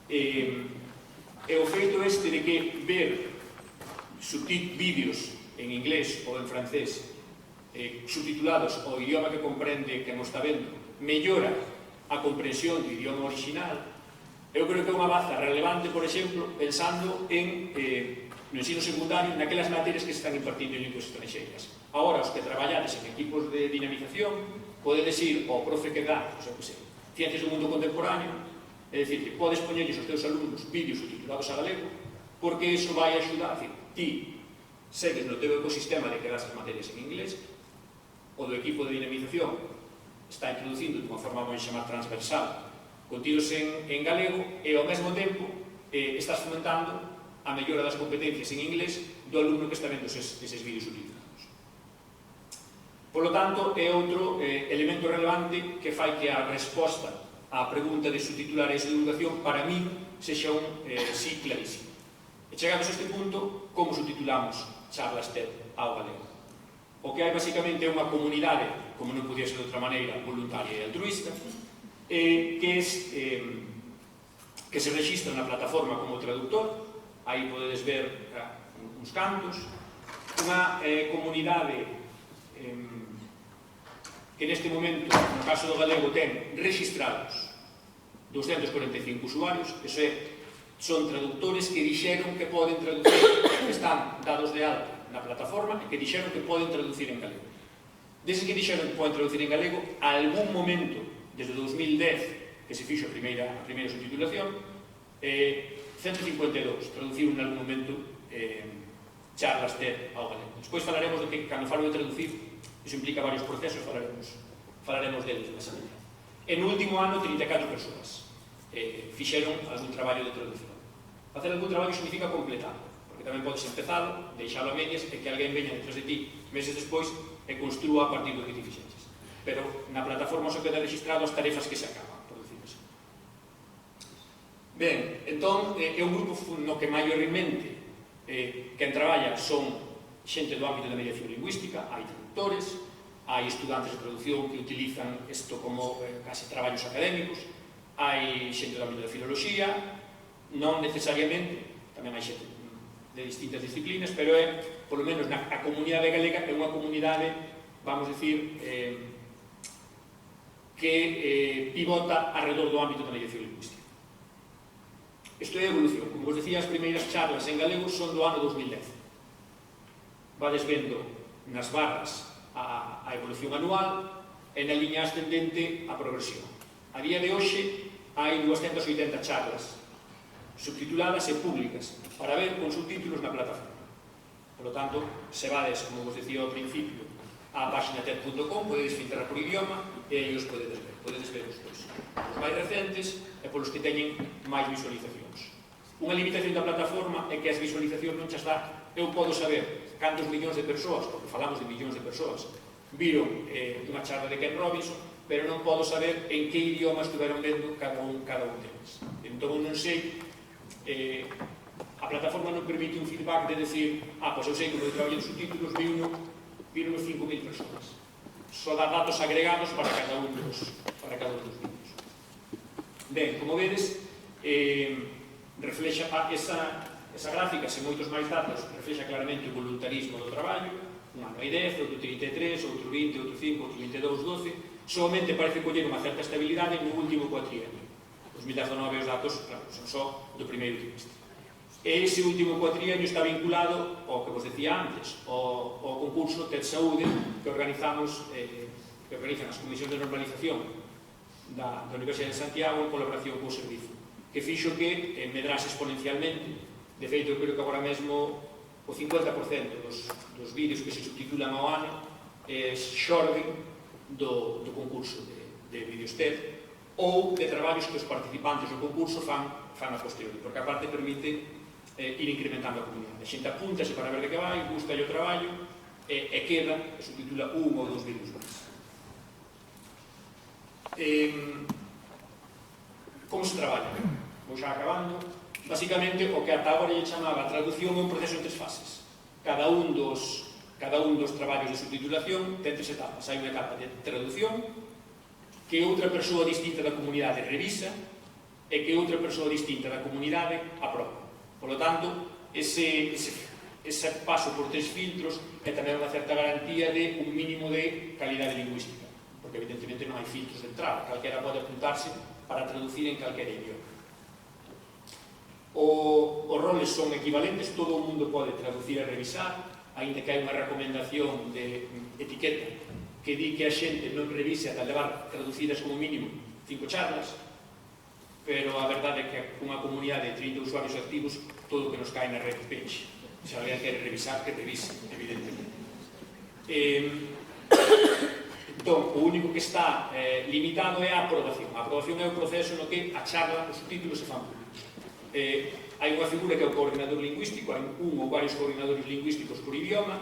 E o feito este de que ver vídeos en inglés ou en francés subtitulados ao idioma que comprende que nos está vendo, mellora a comprensión do idioma original. Eu creo que é unha baza relevante, por exemplo, pensando no ensino secundario, naquelas materias que se están impartindo en linguas estranxeiras. Agora, os que traballades en equipos de dinamización, podedes ir ao profe que dá, ciencias do mundo contemporáneo, é dicir, que podes poñerles aos teus alumnos vídeos subtitulados a galego, porque iso vai axudar, ti segues no teu ecosistema de que das as materias en inglés, o do equipo de dinamización está introducindo de unha forma moi chamar transversal contidos en galego, e ao mesmo tempo estás fomentando a mellora das competencias en inglés do alumno que está vendo eses vídeos subtitulados. Por lo tanto, é outro elemento relevante que fai que a resposta á pregunta de subtitulares de divulgación para mí sexa un sí clarísimo. E chegados a este punto, como subtitulamos charlas TED ao galego? O que hai basicamente é unha comunidade, como non podía ser de outra maneira, voluntaria e altruista, que se registra na plataforma como traductor. Aí podedes ver uns cantos, unha comunidade que neste momento, no caso do galego, ten registrados 245 usuarios, eso son traductores que dixeron que poden traducir, que están dados de alta na plataforma e que dixeron que poden traducir en galego. Deses que dixeron que poden traducir en galego, a algún momento, desde 2010, que se fixo a primeira subtitulación, 152 traduciron en algún momento charlas TED ao galego. Despois falaremos de que, cando falo de traducir, iso implica varios procesos, falaremos deles nesa maneira. En o último ano, 34 persoas fixeron algún traballo de traducción. Facer algún traballo significa completar, porque tamén podes empezar, deixalo a medias, e que alguén veña detrás de ti meses despois e construa a partir do que ti fixeches. Pero na plataforma só queda registrado as tarefas que se acaban, por decirlo así. Ben, entón, é un grupo no que maiormente quen traballa son xente do ámbito da mediación lingüística, hai traductores, hai estudantes de traducción que utilizan isto como case traballos académicos, hai xente do ámbito da filoloxía, non necesariamente, tamén hai xente de distintas disciplinas, pero é, polo menos a comunidade galega, é unha comunidade, vamos dicir, que pivota alrededor do ámbito da mediación lingüística. Isto é evolución. Como vos decía, as primeiras charlas en galego son do ano 2010. Vades vendo nas barras a evolución anual e na liña ascendente a progresión. A día de hoxe hai 280 charlas subtituladas e públicas para ver con subtítulos na plataforma. Por lo tanto, se vades, como vos decía ao principio, á página TED.com, podedes filtrar por idioma e aí os podedes ver os máis recentes e polos que teñen máis visualizacións. Unha limitación da plataforma é que as visualizacións non chas dá. Eu podo saber cantos millóns de persoas, porque falamos de millóns de persoas, viron unha charla de Ken Robinson, pero non podo saber en que idioma estiveron vendo cada un deles. Entón, non sei, a plataforma non permite un feedback de decir, pois eu sei que o traballo de subtítulos viron 5.000 persoas. Só dá datos agregados para cada un dos vídeos. Ben, como vedes, reflexa esa gráfica, sen moitos máis datos, reflexa claramente o voluntarismo do traballo. Un ano hai 10, outro 33, outro 20, outro 5, outro 22, 12. Solamente parece coller unha certa estabilidade no último cuatrienio. 2019 os datos, claro, son só do primeiro trimestre. E ese último cuatrienio está vinculado ao que vos decía antes, ao concurso TED Saúde que organizan as comisións de normalización da Universidade de Santiago en colaboración co servizo, que fixo que medrase exponencialmente. De feito, eu creo que agora mesmo o 50% dos vídeos que se subtitulan ao ano xorden do concurso de vídeos TED ou de traballos que os participantes do concurso fan a posteriori, porque a parte permite ir incrementando a comunidade. A xente apúntase para ver de que vai, gusta o traballo e queda, e subtitula un ou dous vídeos máis. Como se traballa? Vou xa acabando. Basicamente, o que ata agora lle chamaba a traducción é un proceso en 3 fases. Cada un dos traballos de subtitulación ten 3 etapas. Hai unha etapa de traducción, que outra persoa distinta da comunidade revisa e que outra persoa distinta da comunidade aproba. Por lo tanto, ese paso por 3 filtros é tamén unha certa garantía de un mínimo de calidade lingüística, porque evidentemente non hai filtros de entrada, calquera pode apuntarse para traducir en calquera idioma. Os roles son equivalentes, todo o mundo pode traducir e revisar, aínda que hai unha recomendación de etiqueta que di que a xente non revise ata levar traducidas como mínimo 5 charlas, pero a verdade é que unha comunidade de 30 usuarios activos, todo o que nos cae na red page. Se alguén quere revisar, que revise, evidentemente. Entón, o único que está limitado é a aprobación. A aprobación é o proceso no que a charla, os subtítulos se fan públicos. Hai unha figura que é o coordinador lingüístico, hai un ou varios coordinadores lingüísticos por idioma,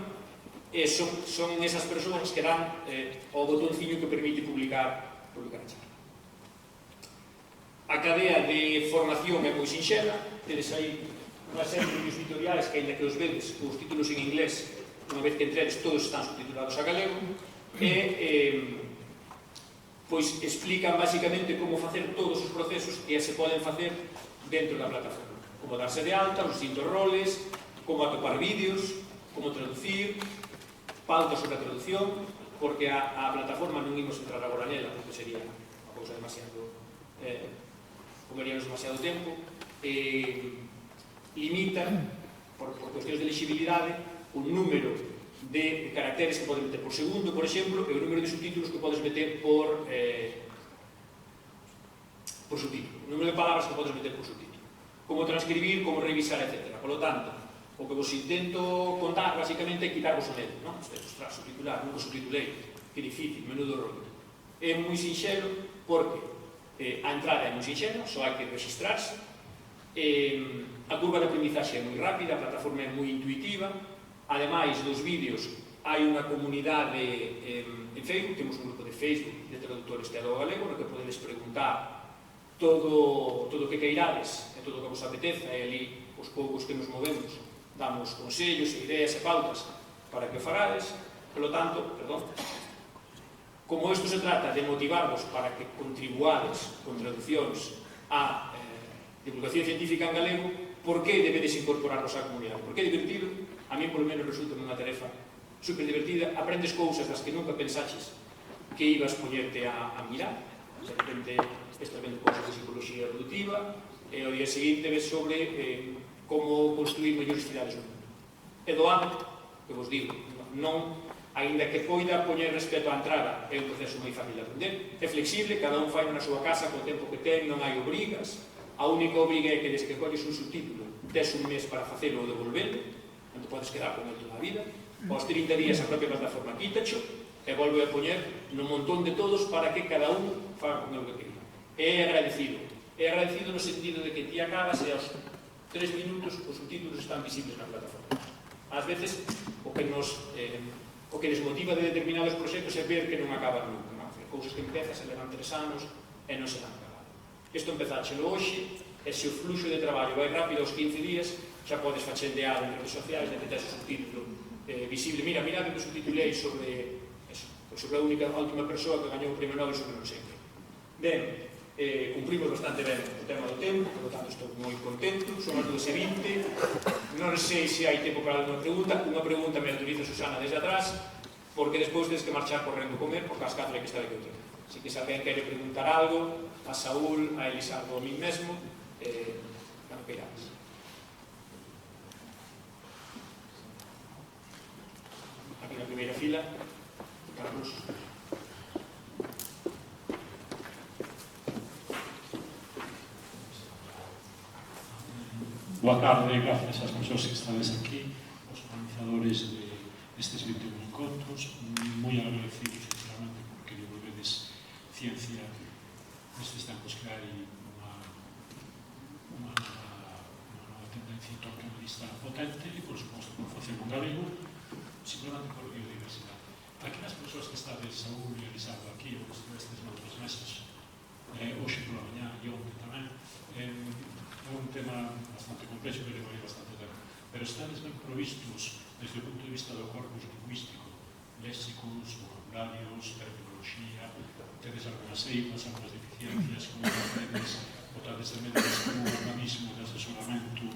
e son esas persoas que dan o botonciño que permite publicar a charla. A cadea de formación é moi sinxela, tedes aí unha serie de vídeos tutoriales que, ainda que os vedes, os títulos en inglés, unha vez que entredes, todos están subtitulados a galego, e pois explican basicamente como facer todos os procesos que se poden facer dentro da plataforma, como darse de alta, os distintos roles, como atopar vídeos, como traducir, pautas sobre a traducción, porque a plataforma non imos entrar agora nela, porque sería unha cousa demasiado comeríamos demasiado tempo, limita, por cuestións de lexibilidade, o número de caracteres que podes meter por segundo, por exemplo, e o número de subtítulos que podes meter por subtítulo, o número de palabras que podes meter por subtítulo, como transcribir, como revisar, etc. Por lo tanto, o que vos intento contar, basicamente, é quitarvos o medo, non? Ostras, subtitular, nunca subtitulei, que difícil, menudo rollo. É moi sinxelo, porque a entrada é moi sinxela, só hai que registrarse, a curva de aprendizaxe é moi rápida, a plataforma é moi intuitiva, ademais dos vídeos, hai unha comunidade en Facebook, temos un grupo de Facebook de traductores de algo galego, no que podedes preguntar todo o que queirades e todo o que vos apeteza, e ali os poucos que nos movemos damos consellos e ideas e pautas para que o farades. Por lo tanto, como isto se trata de motivarvos para que contribuades con traduccións a divulgación científica en galego, por que debedes incorporarvos á comunidade? Porque é divertido, a mí por lo menos resulta unha tarefa super divertida, aprendes cousas das que nunca pensaches que ibas poñerte a mirar, de repente estás vendo cousas de psicología evolutiva, e ao día seguinte ves sobre como construir mellores cidades no mundo. É doado, que vos digo, non, aínda que poida poñer respeto á entrada, é un proceso moi fácil de aprender, é flexible, cada un fai na súa casa co tempo que ten, non hai obrigas, a única obriga é que desde que colles un subtítulo, tes un mes para facelo ou devolvelo, non te podes quedar con el toda a vida, aos 30 días a propia plataforma quítacho, e volve a poñer no montón de todos para que cada un faga con el que quería. É agradecido no sentido de que ti acabas e aos 3 minutos os subtítulos están visibles na plataforma. Ás veces, o que les motiva de determinados proxectos é ver que non acaban nunca, cousas que empezas e levan 3 anos e non se dan acabado. Isto empezáchelo hoxe, e se o fluxo de traballo vai rápido aos 15 días, xa podes fachendear en redes sociais de que tes o subtítulo visible. Mira que subtitulei sobre a última persoa que gañou o premio Nobel sobre non sei que. Ben, cumprimos bastante ben o tema do tempo, por lo tanto estou moi contento, son as 2:20, non sei se hai tempo para alguna pregunta. Unha pregunta me autoriza Susana desde atrás, porque despois tens que marchar correndo a comer, porque as 4 hai que estar aquí outra vez. Así que se alguén quere preguntar algo, a Saúl, a Elisardo, a mí mesmo, cando queirades. Aquí na primeira fila, Carlos. Boa tarde, gracias ás persoas que estades aquí, os organizadores destes 21 encontros, moi agradecidos, sinceramente, porque devolvedes ciencia nestes tempos que hai unha nova tendencia torquemalista potente e, por suposto, por facción en galego, simplemente por biodiversidade. Aquí as persoas que estades, Saúl e Elisardo, aquí, ou que estivestes noutras mesas, hoxe pola mañá e onte tamén, é un tema bastante complexo que leva bastante tempo, pero estades ben provistos desde o punto de vista do corpus lingüístico, léxicos, vocabularios, terminoloxía, tedes algunhas eipas, algunhas deficiencias, como tedes, botades de medios como un organismo de asesoramento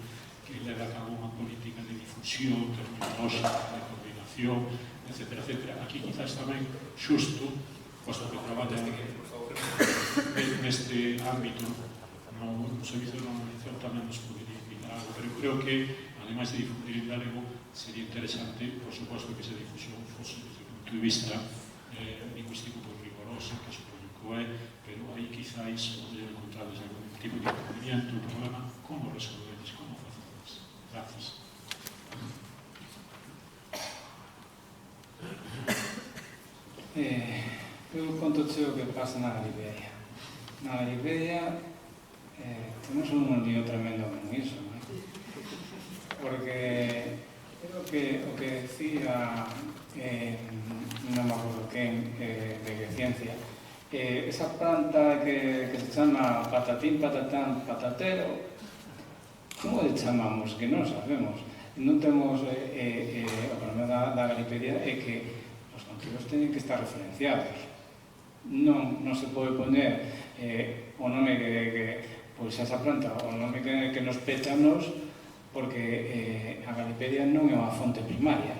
que leva a cabo unha política de difusión, terminolóxica, de coordinación, etc. Aquí quizás tamén xusto, posto que traballan neste ámbito, no servicio de normalización tamén nos podería invitar algo, pero creo que, ademais de difundir en galego, sería interesante, por suposto, que esa difusión fose desde o punto de vista lingüístico por rigorosa, que supoño que é, pero aí quizáis poder encontrarles algún tipo de inconveniente ou problema, como resolvedes, como facedes. Gracias. Eu conto-te o que pasa na Galipedia. Na Galipedia temos un lío tremendo con iso, non é? Porque o que decía non me acordo quen de ciencia, esa planta que se chama patatín, patatán, patatero, como le chamamos? Que non sabemos. Non temos o problema da Galipedia é que os contidos teñen que estar referenciados. Non se pode poner o nome que pois esa planta, o nome que nos pétanos, porque a Galipedia non é unha fonte primaria.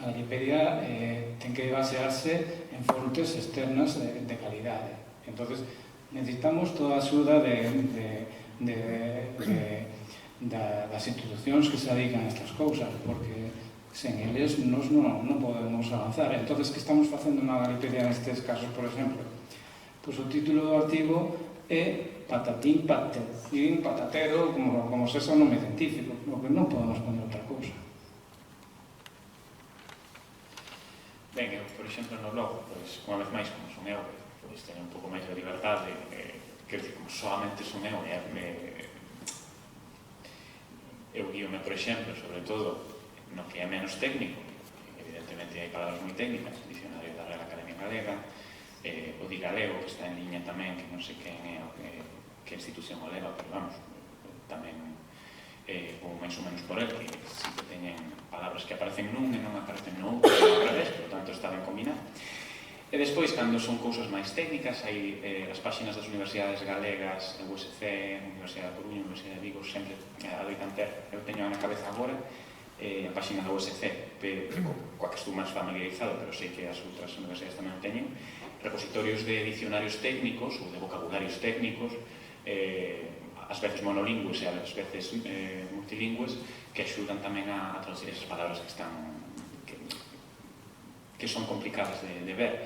A Galipedia ten que basearse en fontes externas de calidade. Entón, necesitamos toda a axuda das institucións que se dedican a estas cousas, porque sen eles nos non podemos avanzar. Entón, que estamos facendo na Galipedia nestes casos, por exemplo? Pois o título do artigo é patatín, patatín, patatero, como se xa nome científico, porque non podemos poner outra cousa. Ben, eu, por exemplo, no blog, pois, unha vez máis, como son eu, pois, teño un pouco máis de liberdade, quero dicir, como solamente son eu, eu guíome, por exemplo, sobre todo, no que é menos técnico, evidentemente hai palabras moi técnicas, dicionario da Real Academia Galega, o di galego, que está en liña tamén, que non sei quen é o que institución o leva, pero vamos, tamén ou máis ou menos por el, que sí que teñen palabras que aparecen nun e non aparecen no outro, ao revés, por tanto está ben combinado. E despois, cando son cousas máis técnicas, hai as páxinas das universidades galegas, a USC, a Universidade de Coruña, a Universidade de Vigo, sempre adoitan ter, eu teño na cabeza agora, a páxina da USC, coa que estou máis familiarizado, pero sei que as outras universidades tamén teñen, repositorios de dicionarios técnicos ou de vocabularios técnicos, ás veces monolingües e ás veces multilingües, que axudan tamén a traducir esas palabras que están que son complicadas de ver.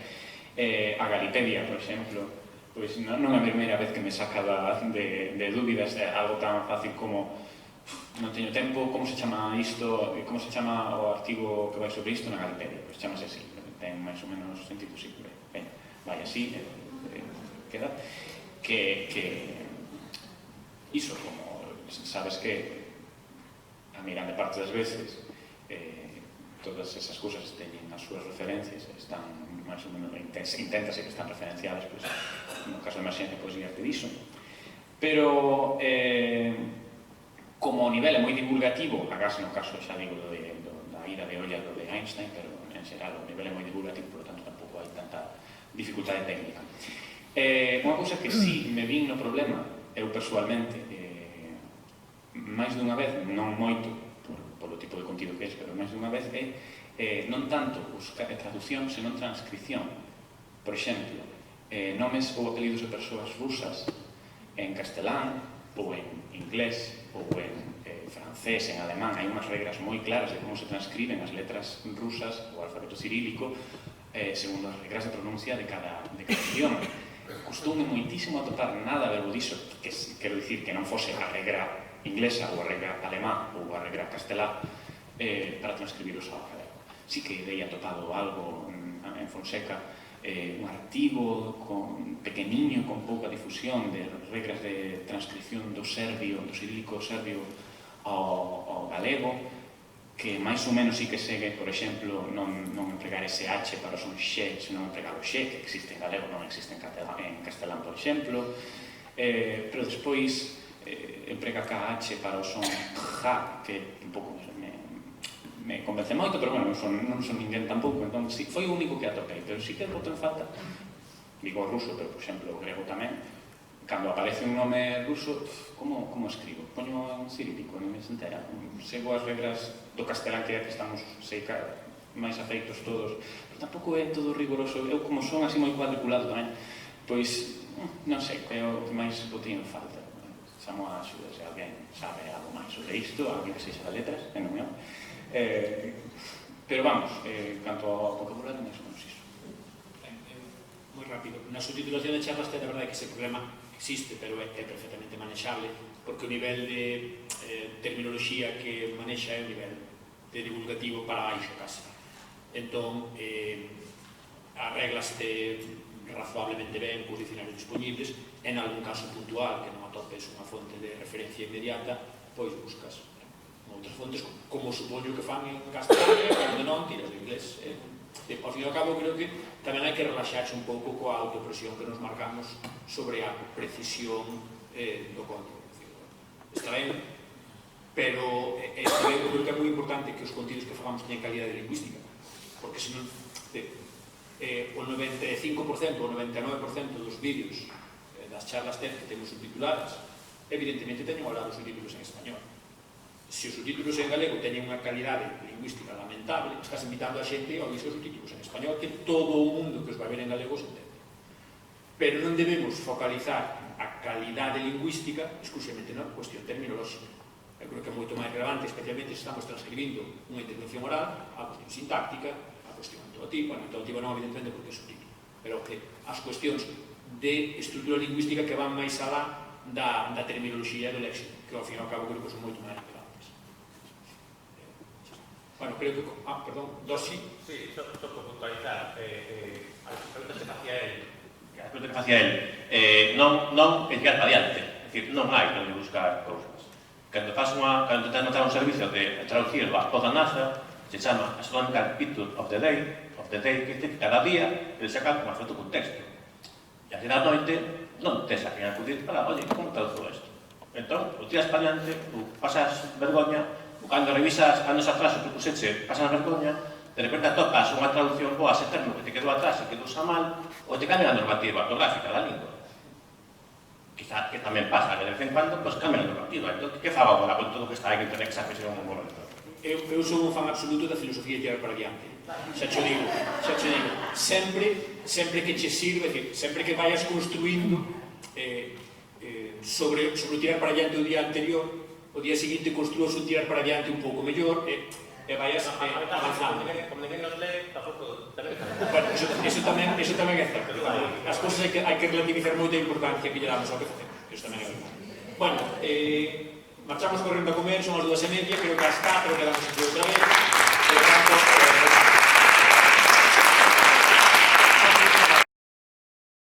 A Galipedia, por exemplo, pois non é a primeira vez que me saca de dúbidas, algo tan fácil como non teño tempo, como se chama isto, como se chama o artigo que vai sobre isto na Galipedia, pois chamase así, ten máis ou menos sentido simple. Ben, vai así, queda que iso, como sabes que a grande parte das veces todas esas cousas teñen as súas referencias, están máis ou menos, inténtase que están referenciadas, pois, no caso de emerxencia, pois guiarte diso. Pero, como o nivel é moi divulgativo, agás no caso, xa digo, da ida de olla do de Einstein, pero en xeral o nivel é moi divulgativo, por lo tanto, tampouco hai tanta dificultade técnica. Unha cousa que sí me vin no problema, eu persoalmente, máis dunha vez, non moito, polo tipo de contido que é, pero máis dunha vez non tanto traducción, senón transcripción. Por exemplo, nomes ou apelidos de persoas rusas en castelán, ou en inglés, ou en francés, en alemán. Hai unhas regras moi claras de como se transcriben as letras rusas, o alfabeto cirílico, segundo as regras de pronuncia de cada idioma. Costoume moitísimo atopar nada verbo diso, que quero dicir que non fose a regra inglesa ou a regra alemá ou a regra castelá para transcribiros ao galego. Si que dei atopado algo en Fonseca, un artigo pequeniño, con pouca difusión, de regras de transcripción do serbio, do cirílico serbio ao galego, que máis ou menos sí que segue, por exemplo, non empregar ese H para o son xe, senón empregar o xe, que existe en galego, non existe en castelán, por exemplo, pero despois emprega KH para o son ja, que un pouco me convence moito, pero bueno, non son ninguén tampouco, entón sí, foi o único que atopei, pero sí que boto en falta, digo ruso, pero por exemplo o grego tamén, cando aparece un nome ruso, como escribo? Poño un cirílico, non me entera, sego as regras do castelán que estamos máis afeitos todos, pero tampouco é todo rigoroso, eu como son así moi cuadriculado tamén, pois, non sei, é o que máis botei en falta. Chamo a axuda, se alguén sabe algo máis sobre isto, alguén que sexa de letras, en non. Pero vamos, canto ao vocabulario, máis ou menos iso. Moi rápido. Na subtitulación de charlas, a verdade é que ese problema existe, pero é perfectamente manexable, porque o nivel de terminoloxía que manexa é o nivel de divulgativo para baixo, casi. Entón, arreglaste razoablemente ben cos dicionarios disponibles, en algún caso puntual que non atopes unha fonte de referencia inmediata, pois buscas outras fontes, como supoño que fan en castelán, cando non tiras de inglés. Ao fin e ao cabo, creo que tamén hai que relaxarse un pouco coa autopresión que nos marcamos sobre a precisión do contido. Está ben, pero creo que é moi importante que os contidos que fagamos teñen calidade lingüística, porque senón o 95% ou 99% dos vídeos das charlas TED que temos subtituladas, evidentemente teñen ao lado os subtítulos en español. Se os subtítulos en galego teñen unha calidade lingüística lamentable, estás invitando a xente a oír os subtítulos en español, que todo o mundo que os vai ver en galego se entende. Pero non debemos focalizar a calidade lingüística exclusivamente na cuestión terminolóxica. Eu creo que é moito máis relevante, especialmente se estamos transcribindo unha intervención oral, a cuestión sintáctica, a cuestión entonativa, non evidentemente porque é subtítulo, pero que as cuestións de estrutura lingüística que van máis alá da terminoloxía e do léxico, que ao fin e ao cabo creo que son moito máis relevantes. Bueno, creo que... perdón, Dosi. Sí, só por puntualizar, as preguntas que facía el, non é tirar para diante, é dicir, non hai onde buscar cousas. Cando te notar un servicio de traducir a toda a NASA, se chama Astronomical Picture of the Day, que cada día ele saca unha foto con texto. E a da noite non tes a quen acudir para, oye, como traduzo isto? Entón, o tiras para diante, pasas vergoña, cando revisas anos atrás o que puseche, pasas vergoña, de repente atopas unha traducción boa ese termo que te quedou atrás e que usa mal, ou te cambian a normativa ortográfica da lingua. Quizá que tamén pasa, que de vez en cuando, pues cambian a normativa. Entón, que fago agora con todo o que está aí que internet que xa fixeron un momento? Eu son un fan absoluto da filosofía de tirar para diante. Xa cho digo. Sempre que che sirve, sempre que vayas construindo sobre o tirar para diante o día anterior, o día seguinte construas un tirar para diante un pouco mellor e vayas avanzando. Como ninguén nos lee, tampouco... Bueno, eso tamén é certo. As cousas hai que relativizar moita importancia que lle damos ao que facemos. Eso tamén é verdade. Bueno, marchamos correndo a comer, son as 2:30, creo que está, pero quedamos aquí outra vez.